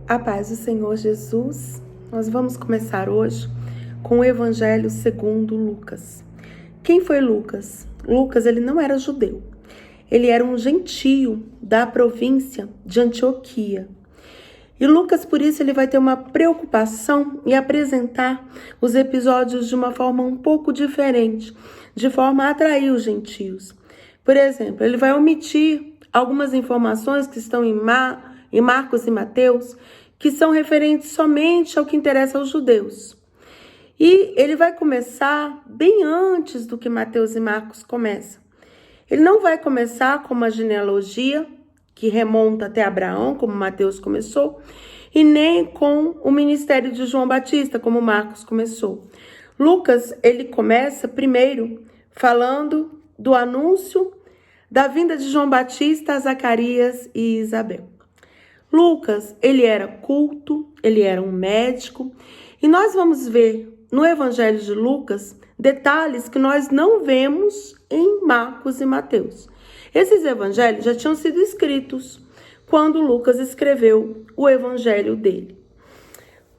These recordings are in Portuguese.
A paz do Senhor Jesus. Nós vamos começar hoje com o Evangelho segundo Lucas. Quem foi Lucas? Lucas, ele não era judeu. Ele era um gentio da província de Antioquia. E Lucas, por isso, ele vai ter uma preocupação em apresentar os episódios de uma forma um pouco diferente, de forma a atrair os gentios. Por exemplo, ele vai omitir algumas informações que estão em Marcos e Mateus, que são referentes somente ao que interessa aos judeus. E ele vai começar bem antes do que Mateus e Marcos começam. Ele não vai começar com uma genealogia que remonta até Abraão, como Mateus começou, e nem com o ministério de João Batista, como Marcos começou. Lucas, ele começa primeiro falando do anúncio da vinda de João Batista a Zacarias e Isabel. Lucas, ele era culto, ele era um médico, e nós vamos ver no Evangelho de Lucas detalhes que nós não vemos em Marcos e Mateus. Esses evangelhos já tinham sido escritos quando Lucas escreveu o evangelho dele.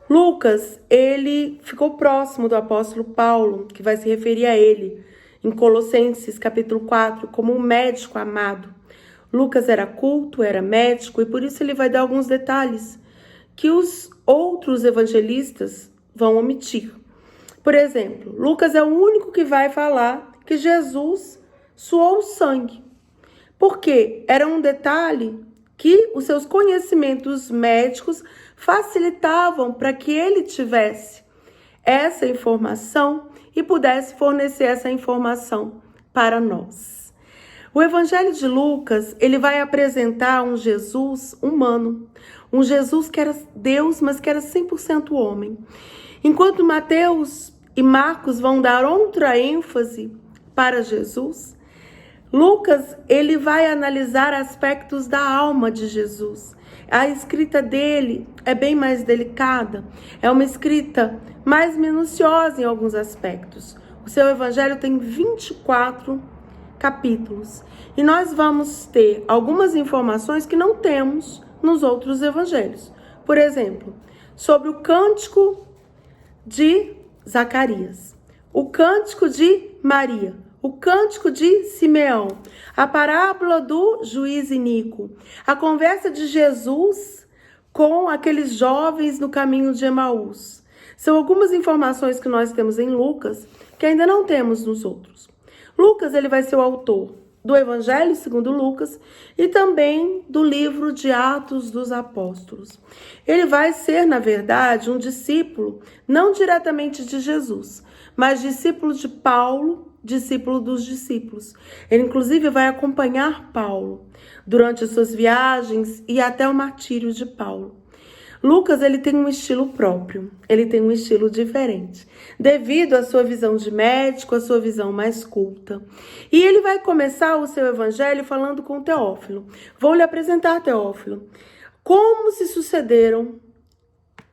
Lucas, ele ficou próximo do apóstolo Paulo, que vai se referir a ele em Colossenses capítulo 4 como um médico amado. Lucas era culto, era médico, e por isso ele vai dar alguns detalhes que os outros evangelistas vão omitir. Por exemplo, Lucas é o único que vai falar que Jesus suou sangue. Porque era um detalhe que os seus conhecimentos médicos facilitavam para que ele tivesse essa informação e pudesse fornecer essa informação para nós. O Evangelho de Lucas, ele vai apresentar um Jesus humano, um Jesus que era Deus, mas que era 100% homem. Enquanto Mateus e Marcos vão dar outra ênfase para Jesus, Lucas, ele vai analisar aspectos da alma de Jesus. A escrita dele é bem mais delicada, é uma escrita mais minuciosa em alguns aspectos. O seu evangelho tem 24 capítulos. E nós vamos ter algumas informações que não temos nos outros evangelhos. Por exemplo, sobre o cântico de Zacarias, o cântico de Maria, o cântico de Simeão, a parábola do juiz iníquo, a conversa de Jesus com aqueles jovens no caminho de Emaús. São algumas informações que nós temos em Lucas que ainda não temos nos outros. Lucas, ele vai ser o autor do Evangelho segundo Lucas e também do livro de Atos dos Apóstolos. Ele vai ser, na verdade, um discípulo, não diretamente de Jesus, mas discípulo de Paulo, discípulo dos discípulos. Ele, inclusive, vai acompanhar Paulo durante as suas viagens e até o martírio de Paulo. Lucas, ele tem um estilo próprio, ele tem um estilo diferente, devido à sua visão de médico, à sua visão mais culta. E ele vai começar o seu evangelho falando com Teófilo. Vou lhe apresentar, Teófilo, como se sucederam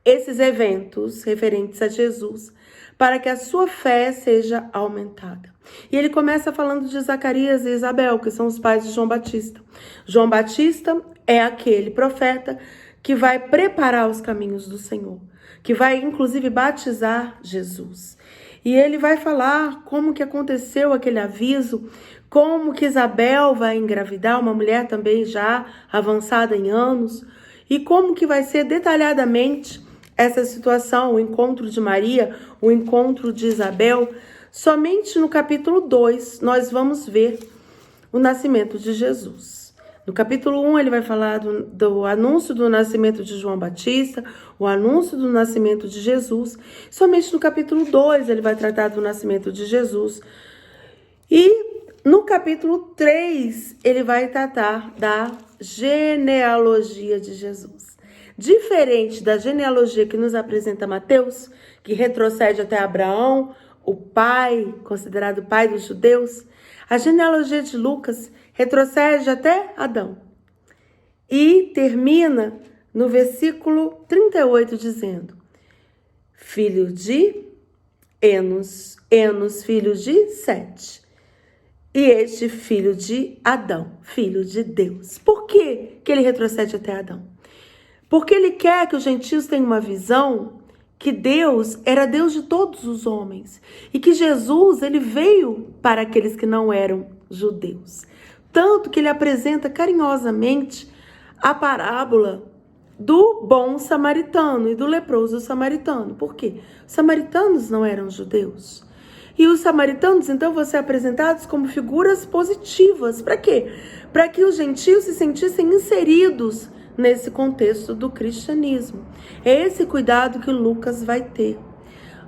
esses eventos referentes a Jesus, para que a sua fé seja aumentada. E ele começa falando de Zacarias e Isabel, que são os pais de João Batista. João Batista é aquele profeta que vai preparar os caminhos do Senhor, que vai, inclusive, batizar Jesus. E ele vai falar como que aconteceu aquele aviso, como que Isabel vai engravidar, uma mulher também já avançada em anos, e como que vai ser detalhadamente essa situação, o encontro de Maria, o encontro de Isabel. Somente no capítulo 2 nós vamos ver o nascimento de Jesus. No capítulo 1, ele vai falar do anúncio do nascimento de João Batista, o anúncio do nascimento de Jesus. Somente no capítulo 2, ele vai tratar do nascimento de Jesus. E no capítulo 3, ele vai tratar da genealogia de Jesus. Diferente da genealogia que nos apresenta Mateus, que retrocede até Abraão, o pai, considerado pai dos judeus, a genealogia de Lucas retrocede até Adão e termina no versículo 38 dizendo: filho de Enos, Enos filho de Sete, e este filho de Adão, filho de Deus. Por que ele retrocede até Adão? Porque ele quer que os gentios tenham uma visão que Deus era Deus de todos os homens e que Jesus, ele veio para aqueles que não eram judeus. Tanto que ele apresenta carinhosamente a parábola do bom samaritano e do leproso samaritano. Por quê? Os samaritanos não eram judeus. E os samaritanos, então, vão ser apresentados como figuras positivas. Para quê? Para que os gentios se sentissem inseridos nesse contexto do cristianismo. É esse cuidado que Lucas vai ter.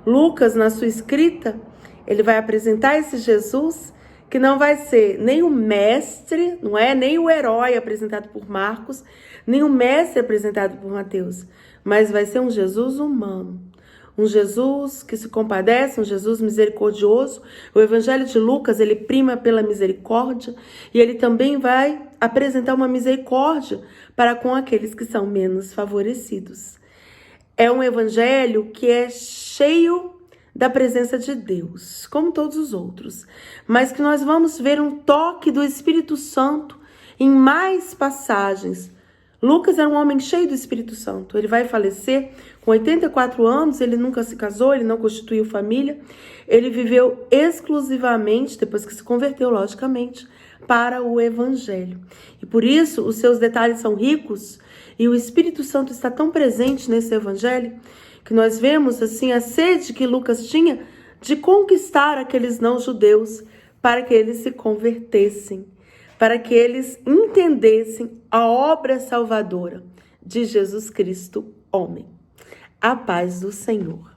Lucas, na sua escrita, ele vai apresentar esse Jesus que não vai ser nem o mestre, não é? Nem o herói apresentado por Marcos, nem o mestre apresentado por Mateus, mas vai ser um Jesus humano. Um Jesus que se compadece, um Jesus misericordioso. O Evangelho de Lucas, ele prima pela misericórdia e ele também vai apresentar uma misericórdia para com aqueles que são menos favorecidos. É um evangelho que é cheio da presença de Deus, como todos os outros, mas que nós vamos ver um toque do Espírito Santo em mais passagens. Lucas era um homem cheio do Espírito Santo. Ele vai falecer com 84 anos, ele nunca se casou, ele não constituiu família. Ele viveu exclusivamente, depois que se converteu, logicamente, para o Evangelho. E por isso, os seus detalhes são ricos e o Espírito Santo está tão presente nesse Evangelho que nós vemos assim a sede que Lucas tinha de conquistar aqueles não-judeus para que eles se convertessem, para que eles entendessem a obra salvadora de Jesus Cristo, homem. A paz do Senhor.